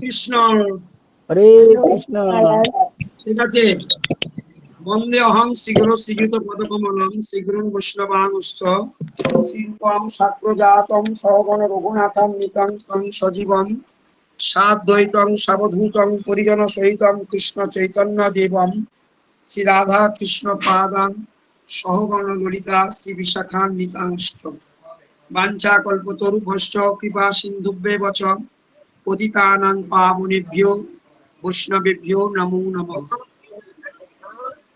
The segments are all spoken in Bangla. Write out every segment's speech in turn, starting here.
কৃষ্ণ। হরে কৃষ্ণ। ঠিক আছে। বন্দে অহং শীঘ্র শীঘ্রিত পদকমলম শীঘ্রং বৈষ্ণবানুশ্চ শিল্পম সাক্রজাতম সহগণ রঘুনাথম নিতং তং সজীবম সাদ্বৈতং সাবধূতং পরিজন সহিতম কৃষ্ণ চৈতন্য দেবম শ্রী রাধা কৃষ্ণ পাদান সহগণ ললিতা শ্রী বিশাখান নিতাংশ্চ বাঞ্ছা কল্পতরুভ্যশ্চ কৃপা সিন্ধুভ্যেব চ পতিতানাং পাবনেভ্যো বৈষ্ণবেভ্যো নমো নমঃ।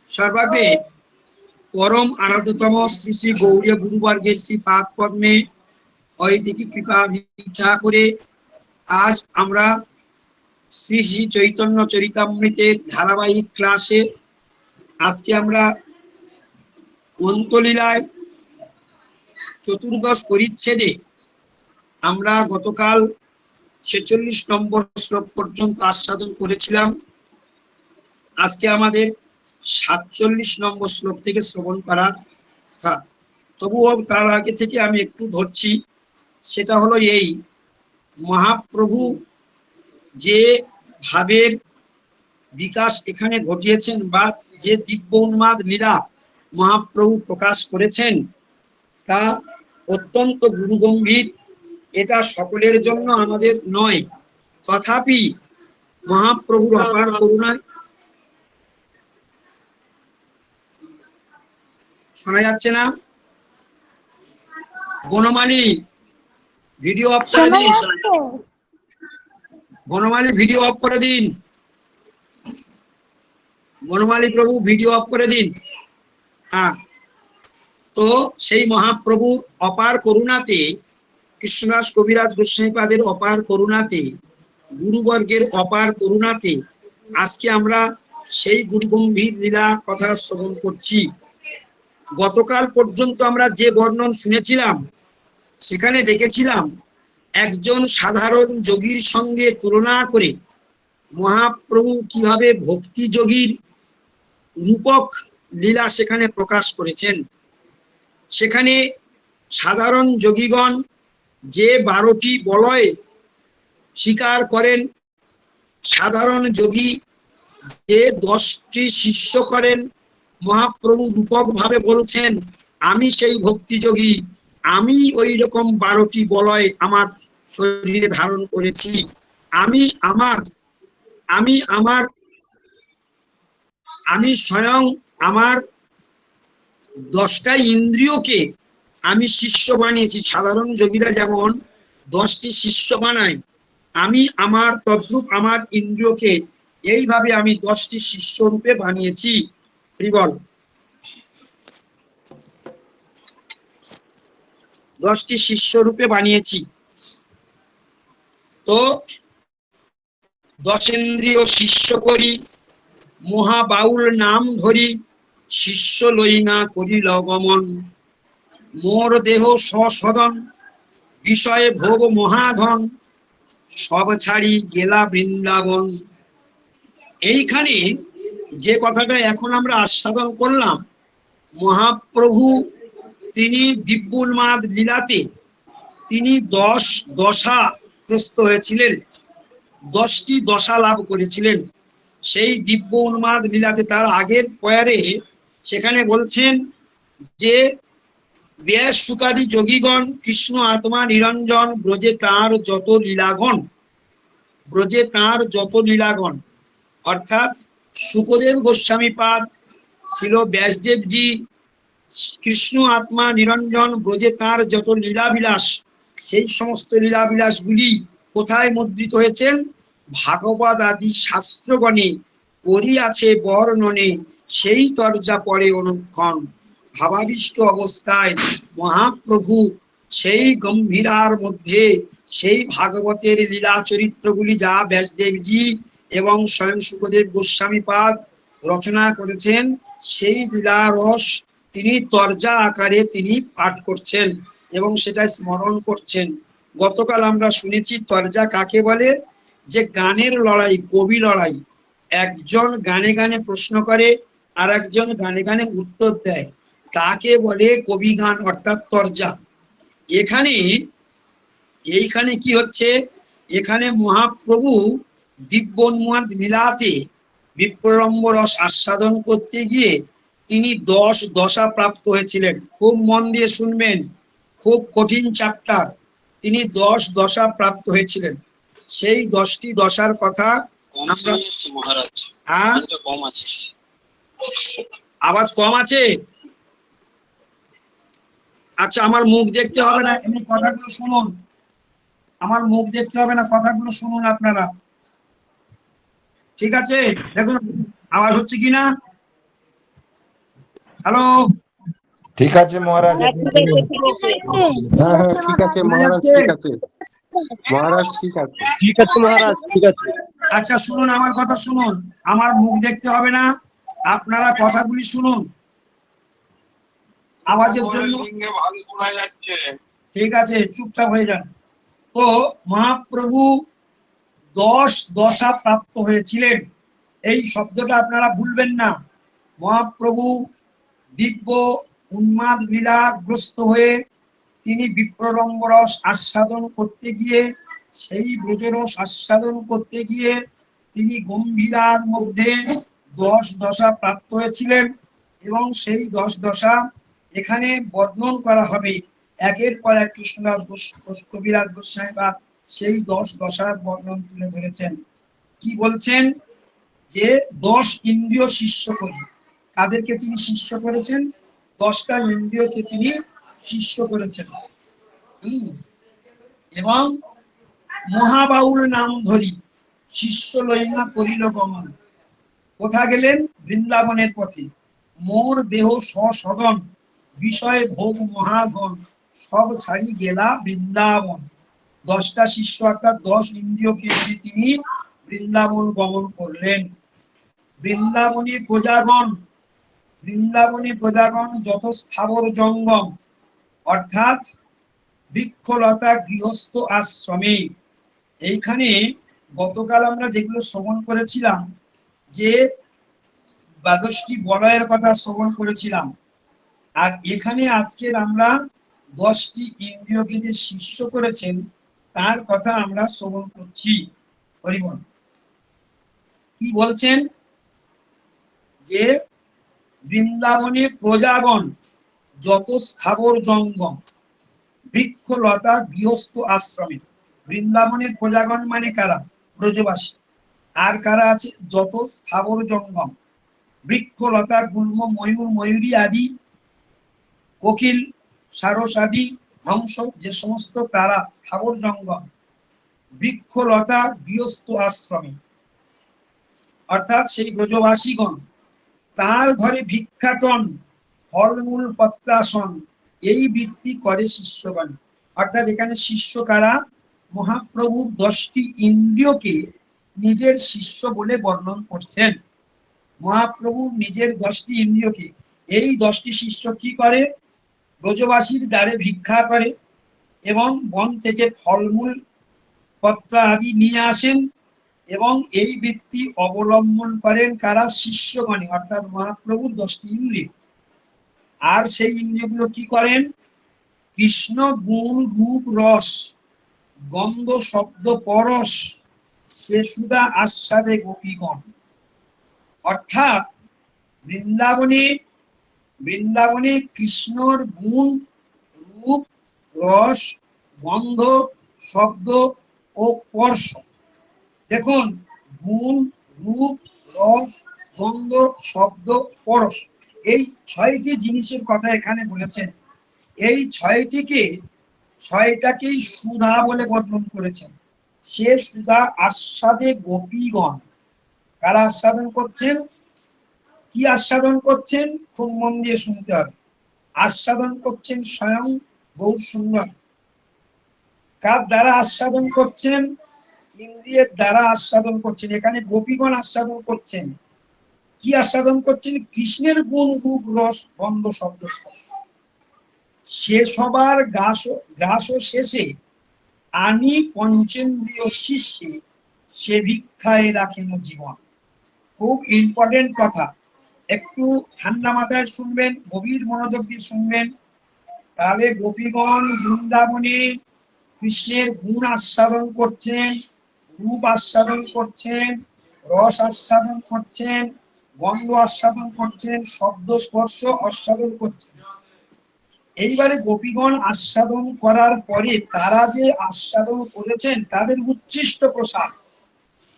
সর্বাগ্রে পরম আরাধ্যতম শ্রী শ্রী গৌড়ীয় গুরুবর্গের শ্রী পাদ পদ্মে ঐদিকী কৃপা ভিক্ষা করে আজ আমরা শ্রী শ্রী চৈতন্য চরিতামৃতের ধারাবাহিক ক্লাসে আজকে আমরা অন্তলীলায় চতুর্দশ পরিচ্ছেদে আমরা গতকাল 46 নম্বর শ্লোক পর্যন্ত আস্বাদন করেছিলাম। আজকে আমাদের 47 নম্বর শ্লোক থেকে শ্রবণ করার কথা। তবুও তার আগে থেকে আমি একটু ধরছি, সেটা হলো এই মহাপ্রভু যে ভাবের বিকাশ এখানে ঘটিয়েছেন বা যে দিব্য উন্মাদ লীলা মহাপ্রভু প্রকাশ করেছেন তা অত্যন্ত গুরুগম্ভীর। এটা সকলের জন্য আমাদের নয়, তথাপি মহাপ্রভুর অপার করুণায় শোনা যাচ্ছে না? বনমালী ভিডিও অফ করে দিন, বনমালী ভিডিও অফ করে দিন, বনমালী প্রভু ভিডিও অফ করে দিন। হ্যাঁ, তো সেই মহাপ্রভুর অপার করুণাতে, কৃষ্ণদাস কবিরাজ গোস্বামীপাদের অপার করুণাতে, গুরুবর্গের অপার করুণাতে আজকে আমরা সেই গুরুগম্ভীর লীলা কথা শ্রবণ করছি। গতকাল পর্যন্ত আমরা যে বর্ণন শুনেছিলাম সেখানে দেখেছিলাম একজন সাধারণ যোগীর সঙ্গে তুলনা করে মহাপ্রভু কিভাবে ভক্তি যোগীর রূপক লীলা সেখানে প্রকাশ করেছেন। সেখানে সাধারণ যোগীগণ যে 12টি বলয় স্বীকার করেন, সাধারণ যোগী যে 10টি শিষ্য করেন, মহাপ্রভু রূপক ভাবে বলছেন আমি সেই ভক্তি যোগী, আমি ওই রকম 12টি বলয় আমার শরীরে ধারণ করেছি, আমি স্বয়ং আমার 10টা ইন্দ্রিয়কে আমি শিষ্য বানিয়েছি। সাধারণ যোগীরা যেমন 10টি শিষ্য বানায়, আমি আমার তদ্রূপ আমার ইন্দ্রিয়কে এইভাবে আমি 10টি শিষ্য রূপে বানিয়েছি। বল 10টি শিষ্য রূপে বানিয়েছি। তো 10 ইন্দ্রিয় শিষ্য করি, মহাবাউল নাম ধরি, শিষ্য লই না করিল গমন, মোর দেহ সসদন বিষয়ে ভোগ মহাধন, সব ছাড়ি গেলা বৃন্দাবন। এইখানে যে কথাটা এখন আমরা আস্বাদন করলাম, মহাপ্রভু তিনি দিব্য উন্মাদ লীলাতে তিনি 10 দশাগ্রস্ত হয়েছিলেন, 10টি দশা লাভ করেছিলেন। সেই দিব্য উন্মাদ লীলাতে তার আগের পয়ারে সেখানে বলছেন যে ব্যাস সুকাদি যোগীগণ কৃষ্ণ আত্মা নিরঞ্জন ব্রজে তাঁর যত লীলাগণ, ব্রজে তাঁর যত লীলাগণ, অর্থাৎ সুখদেব গোস্বামীপাদ, ছিল ব্যাসদেবজি, কৃষ্ণ আত্মা নিরঞ্জন ব্রজে তাঁর যত লীলাবিলাস, সেই সমস্ত লীলাবিলাসগুলি কোথায় মুদ্রিত হয়েছেন? ভাগবত আদি শাস্ত্রগণে করি আছে বর্ণনে, সেই তর্জা পড়ে অনুক্ষণ। ভাবাবিষ্ট অবস্থায় মহাপ্রভু সেই গম্ভীরার মধ্যে সেই ভাগবতের লীলা চরিত্রগুলি যা ব্যাসদেবজি এবং স্বয়ং সুখদেব গোস্বামীপাদ রচনা করেছেন, সেই লীলা রস তিনি তর্জা আকারে তিনি পাঠ করছেন এবং সেটা স্মরণ করছেন। গতকাল আমরা শুনেছি তর্জা কাকে বলে, যে গানের লড়াই, কবি লড়াই, একজন গানে গানে প্রশ্ন করে আর একজন গানে গানে উত্তর দেয়, তাকে বলে কবি গান অর্থাৎ তর্জা। এইখানে কি হচ্ছে, এখানে মহাপ্রভু দিব্যোন্মাদ লীলাতে বিপ্রলম্ব রস আস্বাদন করতে গিয়ে তিনি 10 দশা প্রাপ্ত হয়েছিলেন। খুব মন দিয়ে শুনবেন, খুব কঠিন চ্যাপ্টার। তিনি 10 দশা প্রাপ্ত হয়েছিলেন। সেই 10টি দশার কথা আমরা মহারাজ কম আছে, আওয়াজ কম আছে। আচ্ছা, আমার মুখ দেখতে হবে না, এমনি কথাগুলো শুনুন। আমার মুখ দেখতে হবে না, কথাগুলো শুনুন আপনারা, ঠিক আছে? দেখুন আওয়াজ হচ্ছে কিনা। হ্যালো, ঠিক আছে মহারাজ, আপনি শুনুন। হ্যাঁ হ্যাঁ ঠিক আছে শোনা মহারাজ, যাচ্ছে? ঠিক আছে মহারাজ, ঠিক আছে। ঠিক আছে মহারাজ, ঠিক আছে। আচ্ছা শুনুন, আমার কথা শুনুন, আমার মুখ দেখতে হবে না, আপনারা কথাগুলি শুনুন আওয়াজের জন্য। ভালো শোনা যাচ্ছে। ঠিক আছে, চুপচাপ হয়ে যান। তো মহাপ্রভু 10 দশা প্রাপ্ত হয়েছিলেন, এই শব্দটা আপনারা ভুলবেন না। মহাপ্রভু দিব্য উন্মাদ লীলাগ্রস্ত হয়ে তিনি বিপ্রলম্ব রস আস্বাদন করতে গিয়ে, সেই ব্রজরস আস্বাদন করতে গিয়ে তিনি গম্ভীরার মধ্যে 10 দশা প্রাপ্ত হয়েছিলেন। এবং সেই 10 দশা এখানে বর্ণন করা হবে একের পর এক। কৃষ্ণদাস কবিরাজ গোস্বামীপাদ সেই 10 দশার বর্ণন তুলে ধরেছেন। কি বলছেন? যে 10 ইন্দ্রিয় শিষ্য করি। কাদেরকে তিনি শিষ্য করেছেন? 10টা ইন্দ্রিয়কে তিনি শিষ্য করেছেন। এবং মহাবাউল নাম ধরি শিষ্য লইনা করিল গমন। কোথা গেলেন? বৃন্দাবনের পথে। মোর দেহ সসদন বিষয় ভোগ মহাধন, সব ছাড়ি গেলা বৃন্দাবন। 10টা শিষ্য অর্থাৎ 10 ইন্দ্রিয়কে তিনি বৃন্দাবন গমন করলেন। বৃন্দাবনী প্রজাগণ, বৃন্দাবনী প্রজাগণ যত স্থাবর জঙ্গম, অর্থাৎ বৃক্ষলতা গৃহস্থ আশ্রমে। এইখানে গতকাল আমরা যেগুলো শ্রবণ করেছিলাম, যে 12টি বলয়ের কথা শ্রবণ করেছিলাম, আর এখানে আজকের আমরা 10টি ইন্দ্রিয়কে যে শিষ্য করেছেন তার কথা আমরা শ্রবণ করছি। হরিবল। কি বলছেন? যে বৃন্দাবনে প্রজাগণ যত স্থাবর জঙ্গম, বৃক্ষলতা গৃহস্থ আশ্রমে। বৃন্দাবনের প্রজাগণ মানে কারা? ব্রজবাসী। আর কারা আছে? যত স্থাবর জঙ্গম, বৃক্ষলতা গুল্ম ময়ূর ময়ূরী আদি, কোকিল সারস আদি ধ্বংস, যে সমস্ত তারা স্থাবর জঙ্গম, বৃক্ষলতা গৃহস্থ আশ্রমে, অর্থাৎ সেই ব্রজবাসীগণ। তার ঘরে ভিক্ষাটন ফলমূল পত্রাসন, এই বৃত্তি করে শিষ্যগণ। অর্থাৎ এখানে শিষ্য কারা? মহাপ্রভুর 10টি ইন্দ্রিয়কে নিজের শিষ্য বলে বর্ণন করছেন। মহাপ্রভু নিজের 10টি ইন্দ্রিয়কে, এই 10টি শিষ্য কি করে? ব্রজবাসীর দ্বারে ভিক্ষা করে এবং বন থেকে ফলমূল পত্র আদি নিয়ে আসেন, এবং এই বৃত্তি অবলম্বন করেন কারা? শিষ্যগণে, অর্থাৎ মহাপ্রভুর 10টি ইন্দ্রিয়। আর সেই ইন্দ্রিয়গুলো কি করেন? কৃষ্ণ গুণ রূপ রস গন্ধ শব্দ পরশ, সে সুধা আস্বাদে গোপীগণ। অর্থাৎ বৃন্দাবনে, বৃন্দাবনে কৃষ্ণর গুণ রূপ রস গন্ধ শব্দ ও স্পর্শ। দেখুন, গুণ রূপ রস গন্ধ শব্দ স্পর্শ, এই 6টি জিনিসের কথা এখানে বলেছেন। এই 6টাকেই সুধা বলে বর্ণন করেছেন। সে সুধা আস্বাদে গোপীগণ। কারা আস্বাদন করছেন? কি আস্বাদন করছেন? খুব মন দিয়ে শুনতে হবে। আস্বাদন করছেন স্বয়ং গৌর সুন্দর। কার দ্বারা আস্বাদন করছেন? ইন্দ্রিয়ের দ্বারা আস্বাদন করছেন। এখানে গোপীগণ আস্বাদন করছেন। কি আস্বাদন করছেন? কৃষ্ণের গুণ রূপ রস গন্ধ শব্দ স্পর্শ। সে সবার গ্রাস শেষে আনি পঞ্চেন্দ্রিয় শিষ্যে, সে ভিক্ষায় রাখেন জীবন। খুব ইম্পর্টেন্ট কথা, একটু ঠান্ডা মাথায় শুনবেন, গভীর মনোযোগ দিয়ে শুনবেন। তাহলে গোপীগণ বৃন্দাবনে কৃষ্ণের গুণ আস্বাদন করছেন, রূপ আস্বাদন করছেন, রস আস্বাদন করছেন, গন্ধ আস্বাদন করছেন, শব্দ স্পর্শ আস্বাদন করছেন। এইবারে গোপীগণ আস্বাদন করার পরে তারা যে আস্বাদন করেছেন তাদের উচ্ছিষ্ট প্রসাদ,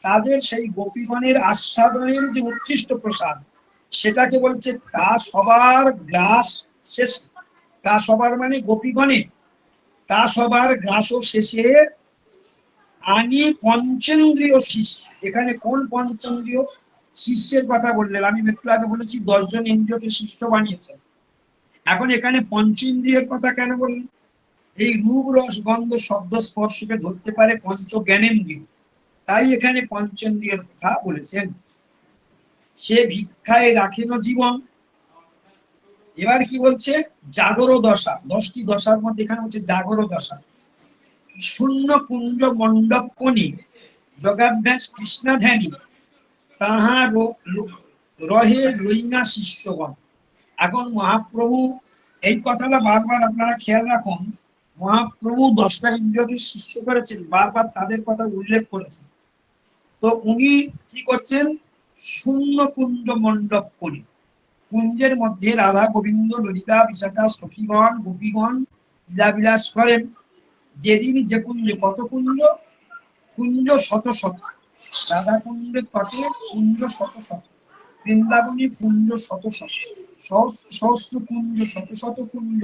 তাদের সেই গোপীগণের আস্বাদনের যে উচ্ছিষ্ট প্রসাদ, সেটাকে বলছে তা সবার গ্রাস শেষ। তা সবার মানে গোপীগণের, তা সবার গ্রাস শেষে আনি পঞ্চেন্দ্রীয় শিষ্য। এখানে কোন পঞ্চেন্দ্রীয় শিষ্যের কথা বললেন? আমি একটু আগে বলেছি 10 জন ইন্দ্রিয়কে শিষ্য বানিয়েছেন। এখন এখানে পঞ্চেন্দ্রিয়ের কথা কেন বললেন? এই রূপ রস গন্ধ শব্দ স্পর্শকে ধরতে পারে পঞ্চ জ্ঞানেন্দ্রিয়, তাই এখানে পঞ্চেন্দ্রিয়ের কথা বলেছেন। সে ভিক্ষায় রাখেন জীবন। এবার কি বলছে? জাগর দশা, 10টি দশার মধ্যে এখানে হচ্ছে জাগর দশা। শূন্য কুঞ্জ মণ্ডপ কোনি যোগাভ্যাস কৃষ্ণাধ্যানী তাহা রহে লইনা শিষ্যগণ। এখন মহাপ্রভু এই কথাটা বারবার আপনারা খেয়াল রাখুন, মহাপ্রভু 10টা ইন্দ্রিয়কে শিষ্য করেছেন, বারবার তাদের কথা উল্লেখ করেছেন। তো উনি কি করছেন? শূন্য কুঞ্জ মণ্ডপ করি, কুঞ্জের মধ্যে রাধা গোবিন্দ ললিতা বিশাখা সখীগণ গোপীগণ লীলাবিলাস করেন। যেদিন যে কুঞ্জে, কত কুঞ্জ? কুঞ্জ শত শত। রাধা কুঞ্জের তটে কুঞ্জ শত শত, বৃন্দাবনী কুঞ্জ শত শত, সহস্র কুঞ্জ শত শত কুঞ্জ।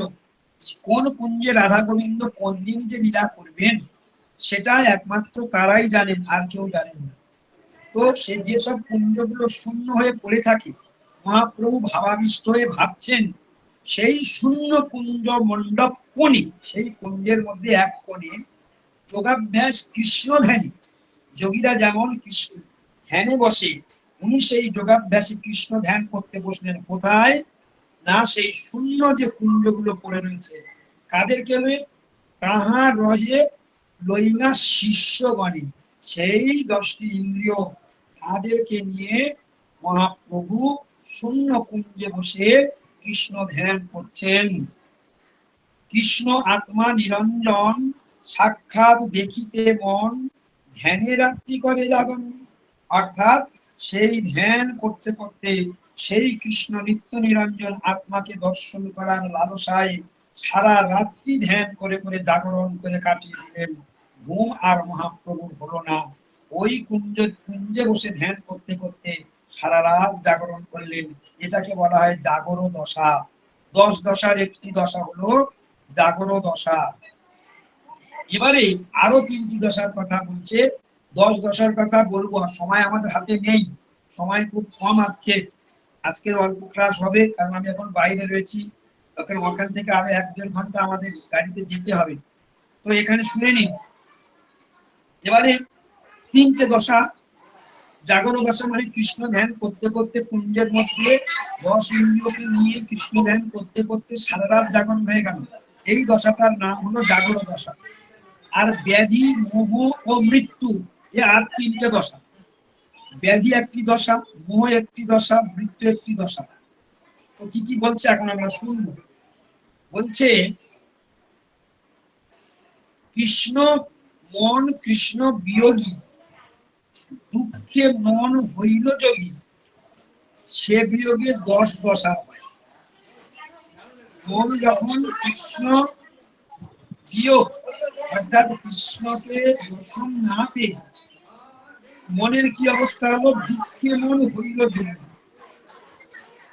কোন কুঞ্জে রাধা গোবিন্দ কোন দিন যে লীলা করবেন সেটা একমাত্র তারাই জানেন, আর কেউ জানেন না। তো সে যেসব কুঞ্জগুলো শূন্য হয়ে পড়ে থাকে, মহাপ্রভু ভাবাবিষ্ট হয়ে ভাবছেন সেই শূন্য কুঞ্জ মণ্ডপ কোণে, সেই কুঞ্জের মধ্যে এক কোণে যোগাভ্যাস কৃষ্ণ ধ্যানী, যোগীরা যেমন কৃষ্ণ ধ্যানে বসে, উনি সেই যোগাভ্যাসে কৃষ্ণ ধ্যান করতে বসলেন। কোথায়? না সেই শূন্য যে কুঞ্জগুলো পড়ে রয়েছে, কাদেরকে লয়ে? তাহা রহে লইনা শিষ্যগণে, সেই 10টি ইন্দ্রিয় তাদেরকে নিয়ে মহাপ্রভু শূন্য কুঞ্জে বসে কৃষ্ণ ধ্যান করছেন। কৃষ্ণ আত্মা নিরঞ্জন সাক্ষাৎ দেখিতে মন ধ্যানে রাত্রি করে জাগন। অর্থাৎ সেই ধ্যান করতে করতে সেই কৃষ্ণ নিত্য নিরঞ্জন আত্মাকে দর্শন করার লালসায় সারা রাত্রি ধ্যান করে করে জাগরণ করে কাটিয়ে দিলেন। ঘুম আর মহাপ্রভুর হলো না, ওই কুঞ্জে বসে ধ্যান করতে করতে সারা রাত জাগরণ করলেন। এটাকে বলা হয় জাগর দশা। 10 দশার একটি দশা হলো জাগর দশা। এবারে আরো 3টি দশার কথা বলছে। 10 দশার কথা বলবো, আর সময় আমাদের হাতে নেই, সময় খুব কম আজকের অল্প ক্লাস হবে, কারণ আমি এখন বাইরে রয়েছি। ওখান থেকে আরো 1-1.5 ঘন্টা আমাদের গাড়িতে যেতে হবে। তো এখানে শুনে নিন। এবারে 3টে দশা। জাগর দশা মানে কৃষ্ণ ধ্যান করতে করতে কুঞ্জের মধ্যে 10 ইন্দ্রিয়কে নিয়ে কৃষ্ণ ধ্যান করতে করতে সারা রাত জাগরণ হয়ে গেল, এই দশাটার নাম হলো জাগর দশা। আর ব্যাধি মোহ ও মৃত্যু, এ আর 3টে দশা। ব্যাধি একটি দশা, মোহ একটি দশা, মৃত্যু একটি দশা। তো কি কি বলছে এখন আমরা শুনবো। বলছে কৃষ্ণ মন কৃষ্ণ বিয়োগী দুঃখে মন হইল যোগী, সে বিয়োগে 10 দশা হয়। মন যখন কৃষ্ণ বিয়োগ অর্থাৎ কৃষ্ণকে দর্শন না পেয়ে মনের কি অবস্থা হলো? দুঃখে মন হইল যোগী,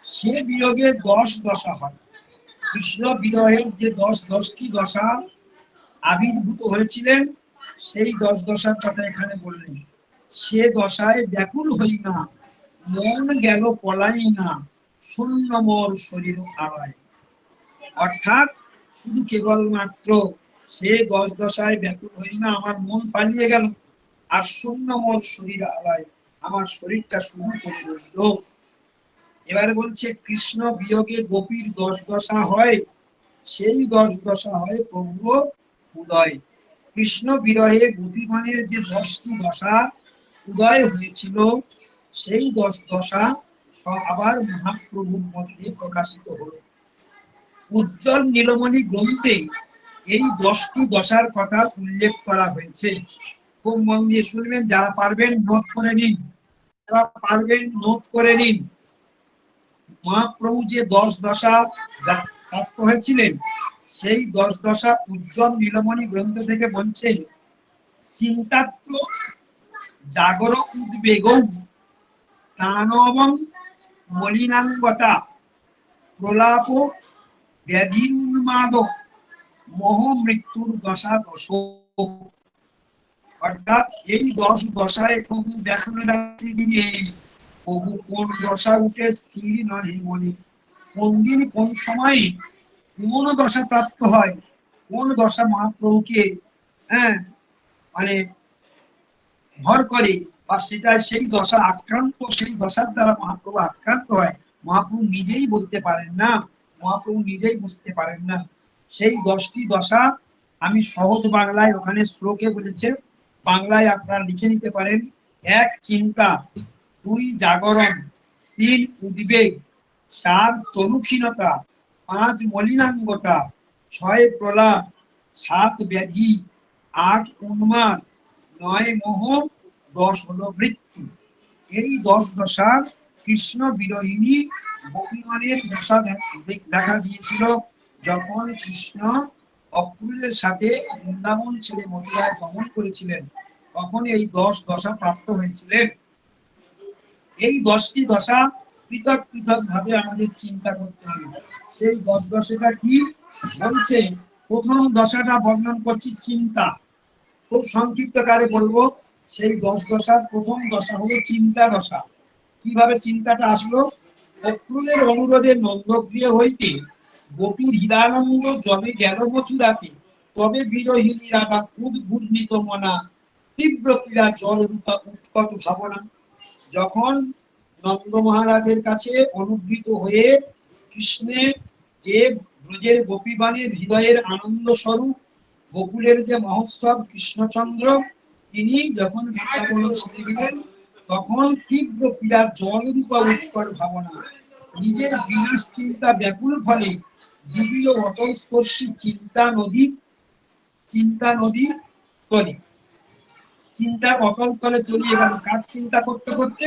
সে বিয়োগে 10 দশা হয়। কৃষ্ণ বিরহের যে 10টি দশা আবির্ভূত হয়েছিলেন, সেই 10 দশার কথা এখানে বললেন। সে দশায় ব্যাকুল হই না, মন গেল পলাই না, শূন্য মোর শরীর আড়ায়। অর্থাৎ শুধু কেবলমাত্র সে 10 দশায় ব্যাকুল হই না, আমার মন পালিয়ে গেল, আর শূন্য মোর শরীর আড়ায়, আমার শরীরটা শুধু পড়ে রইল। এবারে বলছে কৃষ্ণ বিয়োগে গোপীর 10 দশা হয়, সেই 10 দশা হয় প্রভু উদয়। কৃষ্ণ বিরহে গোপীগণের যে 10টি দশা উদয় হয়েছিল, সেই 10 দশা আবার মহাপ্রভুর মধ্যে প্রকাশিত হলো। উজ্জ্বল নীলমণি গ্রন্থে এই 10টি দশার কথা উল্লেখ করা হয়েছে। খুব মন দিয়ে শুনবেন, যারা পারবেন নোট করে নিন, যারা পারবেন নোট করে নিন। মহাপ্রভু যে 10 দশা প্রাপ্ত হয়েছিলেন, সেই 10 দশা উজ্জ্বল নীলমণি গ্রন্থ থেকে বলছেন, চিন্তাত্ম জাগর উদ্বেগ দানবং মলিনাঙ্গতা প্রলাপ ব্যাধি উন্মাদ মোহ মৃত্যুর দশা দশ। অর্থাৎ এই 10 দশায় প্রভু ব্যাকুল রাত্রি দিনে প্রভু কোন দশা উঠে স্থির নহে মনে, কোন দিন কোন সময় কোন দশা প্রাপ্ত হয়, কোন দশা মহাপ্রভুকে মানে ভর করে, বা সেটা সেই দশা আক্রান্ত, সেই দশার দ্বারা মহাপ্রভু আক্রান্ত হয়, মহাপ্রভু নিজেই বলতে পারেন না, মহাপ্রভু নিজেই বুঝতে পারেন না। সেই 10টি দশা আমি সহজ বাংলায় ওখানে শ্লোকে বলেছে, বাংলায় আপনারা লিখে নিতে পারেন। 1 চিন্তা, 2 জাগরণ, 3 উদ্বেগ, 4 তরুক্ষীণতা, 5 মলিনাঙ্গতা, 6 প্রলাপ, 7 ব্যাধি, 8 উন্মাদ, 9 মোহ, 10 হলো মৃত্যু। এই 10 দশা কৃষ্ণ বিরোহিনী গোপীগণের দশা দেখা দিয়েছিল যখন কৃষ্ণ অক্রূরের সাথে বৃন্দাবন ছেড়ে মথুরায় গমন করেছিলেন, তখন এই 10 দশা প্রাপ্ত হয়েছিলেন। এই 10টি দশা পৃথক পৃথক ভাবে আমাদের চিন্তা করতে হবে। সেই 10 দশাটা কি বলছে? প্রথম দশাটা বর্ণন করছি চিন্তা, খুব সংক্ষিপ্ত কারে বলবো। সেই 10 দশার প্রথম দশা হলো চিন্তা দশা। কিভাবে চিন্তাটা আসলো? অক্রূরের অনুরোধে নন্দপ্রিয় হইতে গোপীর হৃদানন্দ যবে গেল মথুরাতে, তবে বিরোহিনী রাধা উদ্ঘূর্ণিত মনা তীব্র পীড়া জল রূপা উৎকট ভাবনা। যখন নন্দ মহারাজের কাছে অনুগৃহীত হয়ে কৃষ্ণের যে ব্রজের গোপীগণের হৃদয়ের আনন্দ স্বরূপ গোকুলের যে মহোৎসব কৃষ্ণচন্দ্র, তিনি যখন বৃন্দাবন ছেড়ে গেলেন, তখন তীব্র পীড়া জলরূপা উৎকট ভাবনা, নিজের বিনাশ চিন্তা ব্যাকুল ফলে দিবিল অতলস্পর্শী চিন্তা নদী তলে, চিন্তার অতল তলে তলিয়ে গেল। কার চিন্তা করতে করতে?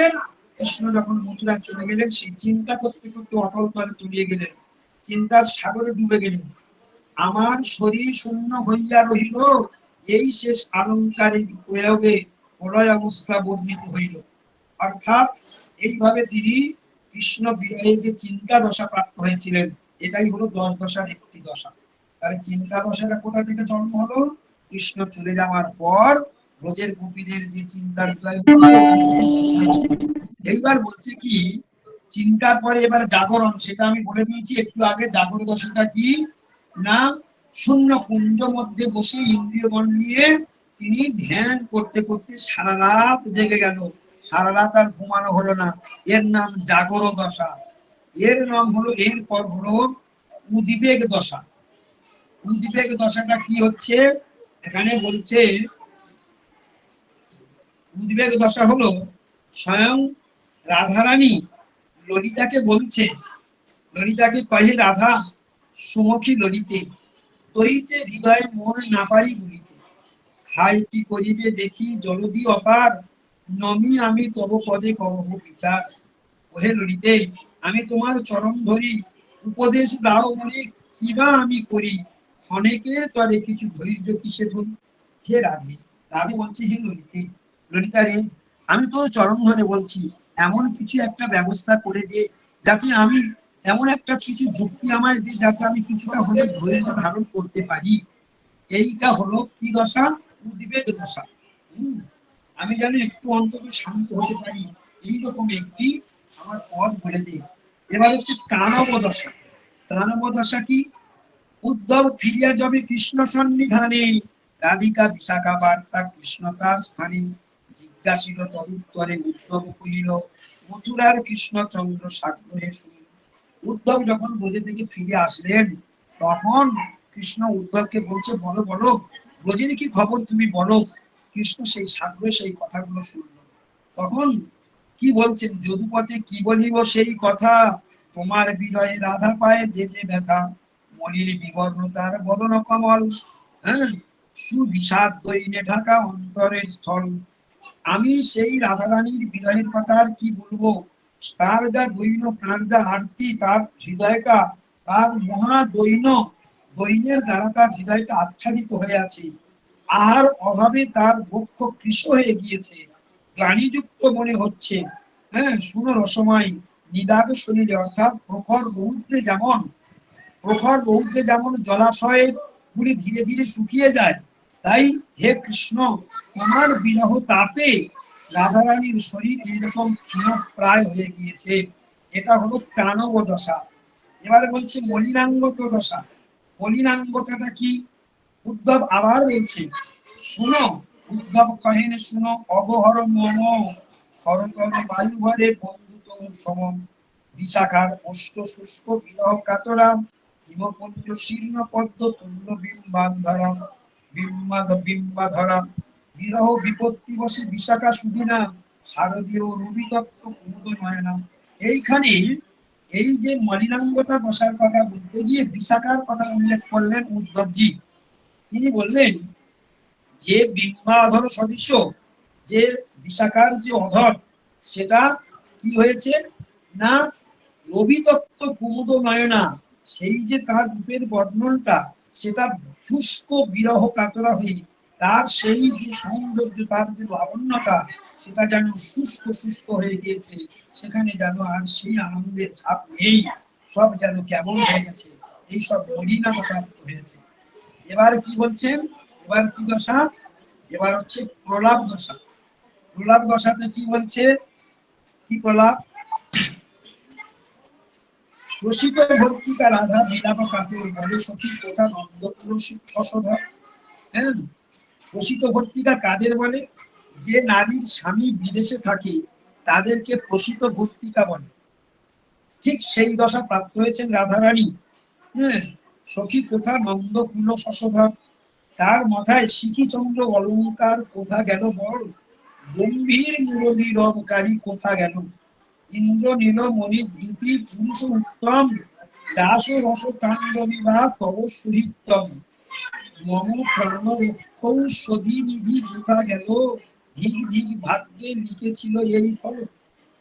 কৃষ্ণ যখন মথুরা চলে গেলেন, সেই চিন্তা করতে করতে অতল তলে তলিয়ে গেলেন, চিন্তার সাগরে ডুবে গেলেন। আমার শরীর শূন্য হইয়া রহিল, এই শেষ অলঙ্কারিক প্রয়োগে প্রলয় অবস্থা বর্ণিত হইল। অর্থাৎ এইভাবে তিনি কৃষ্ণ বিরহে যে চিন্তা দশা প্রাপ্ত হয়েছিলেন, এটাই হলো 10 দশার একটি দশা। তাহলে চিন্তা দশাটা কোথা থেকে জন্ম হলো? কৃষ্ণ চলে যাওয়ার পর ব্রজের গোপীদের যে চিন্তার বিষয় হচ্ছে। এইবার বলছে কি, চিন্তার পরে এবার জাগরণ, সেটা আমি বলে দিয়েছি একটু আগে। জাগর দশাটা কি না, শূন্য কুঞ্জ মধ্যে বসে ইন্দ্রিয়গণ নিয়ে তিনি ধ্যান করতে করতে সারা রাত জেগে গেল, সারা রাত আর ঘুমানো হলো না। এর নাম জাগর দশা। এর নাম হলো, এরপর হলো উদ্বেগ দশা। উদ্বেগ দশাটা কি হচ্ছে এখানে বলছে, উদ্বেগ দশা হলো স্বয়ং রাধারানী ললিতাকে বলছে, ললিতাকে কহে, রাধা সুমুখী ললিতে তৈতে হৃদয় মন না পারি বলিতে, হাই কি করিবে দেখি জলদি অপার, নমি আমি তব পদে করহ বিচার। ওহে ললিতে, আমি তোমার চরণ ধরি, উপদেশ দাও মনে কিবা আমি করি, ক্ষণেকের তরে কিছু ধৈর্য কিসে ধরি। হে রাধে, রাধে বলছে, হে ললিতে, ললিতা রে, আমি তো চরণ ধরে বলছি, এমন কিছু একটা ব্যবস্থা করে দে, যাতে আমি এমন একটা কিছু যুক্তি আমায় দিয়ে, যাতে আমি কিছুটা হলে ধৈর্য ধারণ করতে পারি। এইটা হলো কি দশা? উদ্বেগ দশা। আমি যেন একটু অন্তত শান্ত হতে পারি, এইরকম একটি আমার পথ বলে দে। এবার হচ্ছে ত্রাণব দশা। ত্রাণব দশা কি? উদ্ধব ফিরিয়া যাবে কৃষ্ণ সন্নিধানে, রাধিকা বিশাখা বার্তা কৃষ্ণ তার স্থানে, জিজ্ঞাসিল তদুত্তরে উদ্ধব কহিল, মথুরার কৃষ্ণচন্দ্র সাগ্রহে শুনিল। উদ্ধব যখন ব্রজে থেকে ফিরে আসলেন, তখন কৃষ্ণ উদ্ধবকে বলছে, বলো বলো, ব্রজের কি খবর তুমি বলো। কৃষ্ণ সেই সাগ্রহে সেই কথাগুলো শুনলো। তখন কি বলছেন? যদুপতি কি বলিব সেই কথা, তোমার বিজয়ে রাধা পায় যে যে ব্যথা, মলির বিবর্ণ তার বদন কমল। হ্যাঁ, সুবিষাদ দৈনে ঢাকা অন্তরের স্থল। আমি সেই রাধারানীর বিরহের কথা আর কি বলবো, তার যা দৈন, তার যা আরতি, তার হৃদয়টা, তার মহা দৈনের দ্বারা তার হৃদয়টা আচ্ছাদিত হয়ে আছে। আহার অভাবে তার বক্ষ কৃশ হয়ে গিয়েছে, গ্লানিযুক্ত মনে হচ্ছে। হ্যাঁ, শুনো রসময় নিদাগ শরীরে, অর্থাৎ প্রখর রৌদ্রে যেমন জলাশয়ের গুলি ধীরে ধীরে শুকিয়ে যায়, তাই হে কৃষ্ণ, তোমার বিরহ তাপে রাধারানীর শরীর এইরকম ক্ষীণ প্রায় হয়ে গিয়েছে। এটা হলো প্রাণব দশা। এবারে বলছে মলিনাঙ্গত দশা। মলিনাঙ্গতাটা কি? উদ্ধব আবার বলছে, শুনো, উদ্ধব কহেন শুনো, অবহর মম হরতর বায়ু ভরে বন্ধুত সম। বিশাখার অষ্ট শুষ্ক বিরহ কাতরা, হিমপুঞ্জ শীর্ণ পদ্ম তুল্য বিম্বাধরা। বিরহ বিপত্তি বসে বিশাখা সুদিনা, শারদীয় রবি তত্ত্ব কুমুদ নয়না। এইখানে এই যে মলিনাঙ্গতা দশার কথা বলতে গিয়ে বিশাখার কথা উল্লেখ করলেন উদ্ধবজি। তিনি বললেন যে বিম্বাধর সদৃশ যে বিশাখার যে অধর, সেটা কি হয়েছে না, রবিতত্ত্ব কুমুদ নয়না, সেই যে তার রূপের বর্ণনটা, সেটা শুষ্ক বিরহ কাতরা হয়ে তার সেই যে সৌন্দর্য, তার যে লাবণ্যতা, সেটা যেন শুষ্ক শুষ্ক হয়ে গিয়েছে। সেখানে যেন আর সেই আনন্দের ছাপ নেই, সব যেন কেমন হয়ে গেছে, এইসব মলিনতা প্রাপ্ত হয়েছে। এবার কি বলছেন, এবার কি দশা? এবার হচ্ছে প্রলাপ দশা। প্রলাপ দশাতে কি বলছে, কি প্রলাপ? রসিক ভর্তিকা রাধা বিলাপ কাতর, বলে সখী কোথা নন্দকুল শশধর। হ্যাঁ, রসিক ভর্তিকা কাদের বলে? যে নারীর স্বামী বিদেশে থাকে তাদেরকে প্রসিত ভর্তিকা বলে। ঠিক সেই দশা প্রাপ্ত হয়েছেন রাধারানী। হ্যাঁ, সখী কোথা নন্দকুল শশধর, তার মাথায় সিকিচন্দ্র অলঙ্কার কোথা গেল বল, গম্ভীর মুরলী রবকারী কোথা গেল, ইন্দ্র নীল মণি দুটি পুরুষ উত্তম, দাস রস কাণ্ড বিবাহ তব সুহিতম, মম প্রাণ রক্ষৌষধি নিধি কোথা গেল, ধিক ধিক ভাগ্যে লিখেছিল এই ফল।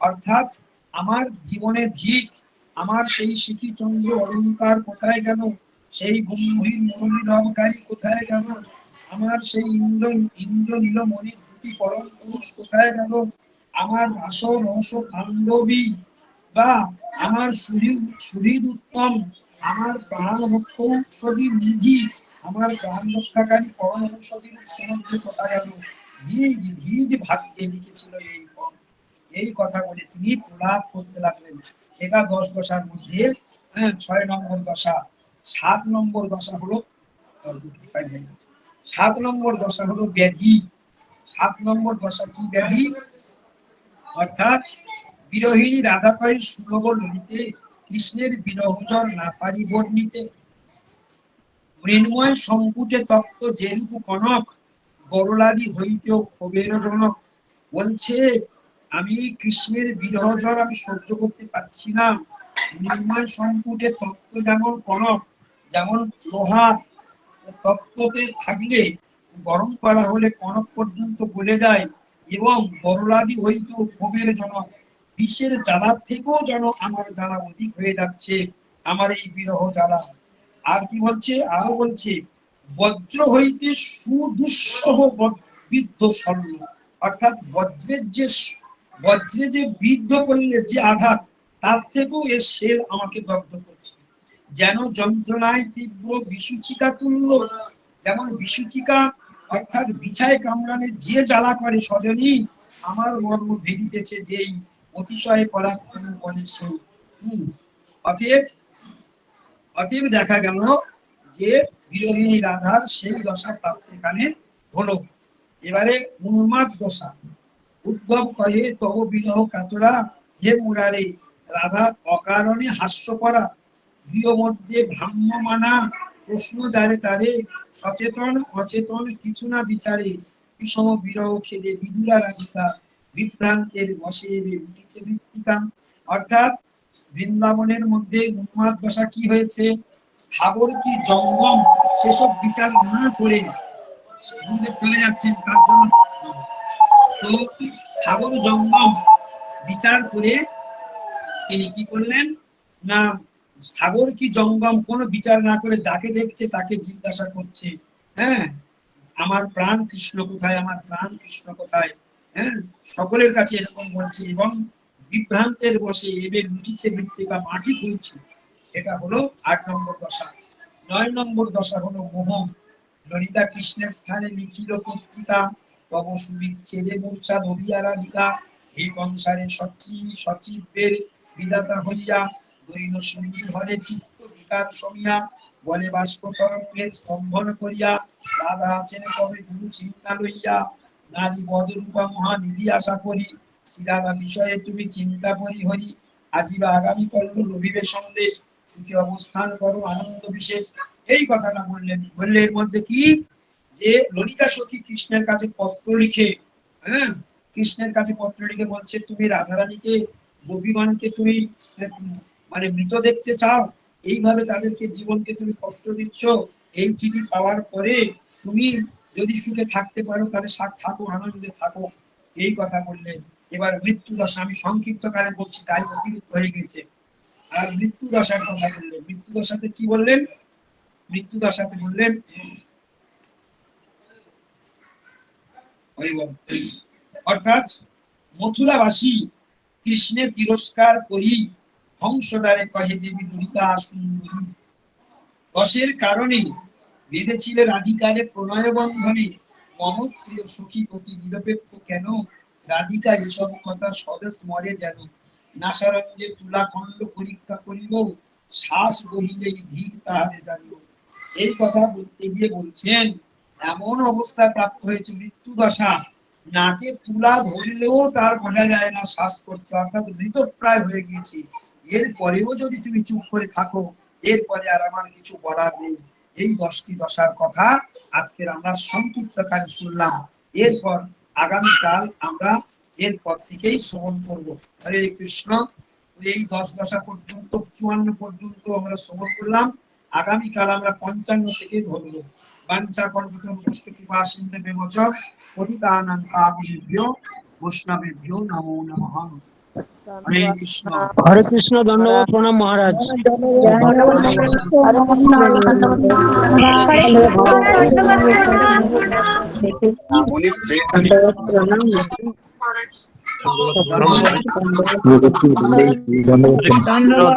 অর্থাৎ আমার জীবনে ধিক, আমার সেই সিকিচন্দ্র অলঙ্কার কোথায় গেল, সেই গম্ভীর মুরলী রবকারী কোথায় গেল, আমার সেই ইন্দ্র নীলমণি দুটি পরম পুরুষ কোথায় গেল, আমার রাস রস পাণ্ডবী বা আমার সুহৃদ উত্তম, আমার প্রাণ রক্ষৌষধি নিধি, আমার প্রাণ রক্ষাকারী পরম ঔষধীর সমুদ্রে কোথায় গেল, ধীর ধীর ভাগ্যে লিখেছিল এই ফল। এই কথা বলে তিনি প্রলাপ করতে লাগলেন। এটা 10 দশার মধ্যে 6 নম্বর দশা। 7 নম্বর দশা হলো 7 নম্বর দশা হলো ব্যাধি। 7 নম্বর দশা কি ব্যাধি? অর্থাৎ বিরোহিনী রাধা কয় সুলভ ললিতে, কৃষ্ণের বিরহ জ্বর না পারি বর্ণিতে। মৃন্ময় সংকুটে তপ্ত যেরূপ কনক, বরলাদি হইতেও ক্ষোভের জনক। বলছে আমি কৃষ্ণের বিরহ জ্বর আমি সহ্য করতে পারছি না। মৃন্ময় সংকুটে তপ্ত যেমন কনক, যেমন লোহা তপ্ততে থাকলে গরম করা হলে কনক পর্যন্ত গলে যায়, এবং বরলাদি হইতেও ক্ষোভের জনক, বিষের জ্বালার থেকেও যেন আমার জ্বালা অধিক হয়ে যাচ্ছে, আমার এই বিরহ জ্বালা। আর কি বলছে, আরো বলছে বজ্র হইতে সুদুঃসহ বিদ্ধ শল্য, অর্থাৎ বজ্রে যে বিদ্ধ করলে যে আঘাত, তার থেকেও এর শেল আমাকে দগ্ধ করছে। যেন যন্ত্রণায় তীব্র বিসূচিকা তুল্য, যেমন বিসূচিকা অর্থাৎ বিছায় কামড়ানে যে জ্বালা করে সজনী, আমার মর্ম ভেদিতেছে যেই, অতিশয় পরাক্রম বলে সেই। অতএব দেখা গেল যে বিরোহিনী রাধার সেই দশা প্রাপ্ত এখানে হলো। এবারে উন্মাদ দশা। উদ্ধব কহে তব বিরহ কাতরা, হে মুরারে রাধা অকারণে হাস্য করা, গৃহ মধ্যে ভ্রাম্যমানা প্রশ্ন দ্বারে তারে, সচেতন অচেতন কিছু না বিচারে, বিষম বিরহ খেদে বিদুরা রাধিকা, বিভ্রান্তের বসে উঠিছে মৃত্তিকা। অর্থাৎ বৃন্দাবনের মধ্যে উন্মাদ দশা কি হয়েছে, স্থাবর কি জঙ্গম, সেসব বিচার না করে গুরুদেব চলে যাচ্ছেন তার জন্য। তো সাগর জঙ্গম বিচার করে তিনি কি করলেন না, সাগর কি জঙ্গম কোনো বিচার না করে যাকে দেখছে তাকে জিজ্ঞাসা করছে, হ্যাঁ আমার প্রাণ কৃষ্ণ কোথায়, আমার প্রাণ কৃষ্ণ কোথায়, হ্যাঁ সকলের কাছে এরকম বলছে এবং বিভ্রান্তের বসে এবে লুটিছে মৃত্তিকা মাটি খুলছে। এটা হলো ৮ নম্বর দশা। ৯ নম্বর দশা হলো মোহ। ললিতা কৃষ্ণের স্থানে লিখিল পত্রিকা, তব সুবিচ্ছেদে মূর্ছা ধরিয়া রাধিকা, হে সংসারে সচিবের বিধাতা হইয়া, দৈন সুন্দর হরে চিত্ত বিকার সমিয়া, বলে বাষ্প তরঙ্গের স্তম্ভন করিয়া, রাধা আছেন তবে গুরু চিন্তা লইয়া, নারী বদরূপা মহানিধি আশা করি, শ্রীরাধা বিষয়ে তুমি চিন্তা করি হরি, আজি বা আগামী কল্প লভিবে সন্দেশ, সুখে অবস্থান করো আনন্দ বিশেষ। এই কথাটা বললেন। বললে এর মধ্যে কি যে ললিতা সখী কৃষ্ণের কাছে পত্র লিখে, হ্যাঁ কৃষ্ণের কাছে পত্র লিখে বলছে তুমি রাধারানীকে গোপীগণকে তুমি মানে মৃত দেখতে চাও, এইভাবে তাদেরকে জীবনকে তুমি কষ্ট দিচ্ছ, এই চিঠি পাওয়ার পরে তুমি যদি সুখে থাকতে পারো তাহলে থাকো, আনন্দে থাকো, এই কথা বললেন। এবার মৃত্যু দশা আমি সংক্ষিপ্ত কারে বলছি, তাই অতিরিক্ত হয়ে গেছে। আর মৃত্যু দশার কথা বললেন। মৃত্যু দশাতে কি বললেন? মৃত্যু দশাতে বললেন অর্থাৎ মথুরাবাসী কৃষ্ণের তিরস্কার করি, হংসদ্বারে কহে দেবী ললিতা সুন্দরী, দশের কারণে বেঁধেছিল রাধিকারে প্রণয় বন্ধনে, মম প্রিয় সখী প্রতি নিরপেক্ষ কেন, রাধিকা এসব কথা স্বদেশ মরে যেন, নাসারঞ্জে তুলা খণ্ড পরীক্ষা করিব, শ্বাস বহিলেই ধীর তাহারে জানিব। এই কথা বলতে গিয়ে বলছেন এমন অবস্থা প্রাপ্ত হয়েছে মৃত্যু দশা, নাকে তুলা ধরলেও তার বোঝা যায় না শ্বাস করতে, অর্থাৎ মৃতপ্রায় হয়ে গিয়েছে। এরপরেও যদি তুমি চুপ করে থাকো, এরপরে আর আমার কিছু বলার নেই। এই 10টি দশার কথা আজকের আমরা সংক্ষিপ্ত কারে শুনলাম। এরপর আগামীকাল আমরা এরপর থেকেই শ্রবণ করবো। হরে কৃষ্ণ। এই 10 দশা পর্যন্ত 54 পর্যন্ত আমরা শ্রবণ করলাম। আগামীকাল আমরা 55 থেকে ধরবো। বাঞ্ছা কল্পতরুভ্যশ্চ কৃপা সিন্ধুভ্যেব চ পতিতানাং পাবনেভ্যো বৈষ্ণবেভ্যো নমো নমঃ। হরে কৃষ্ণ। হরে কৃষ্ণ, ধন্যবাদ, প্রণাম মহারাজ। উনি ধন্যবাদ।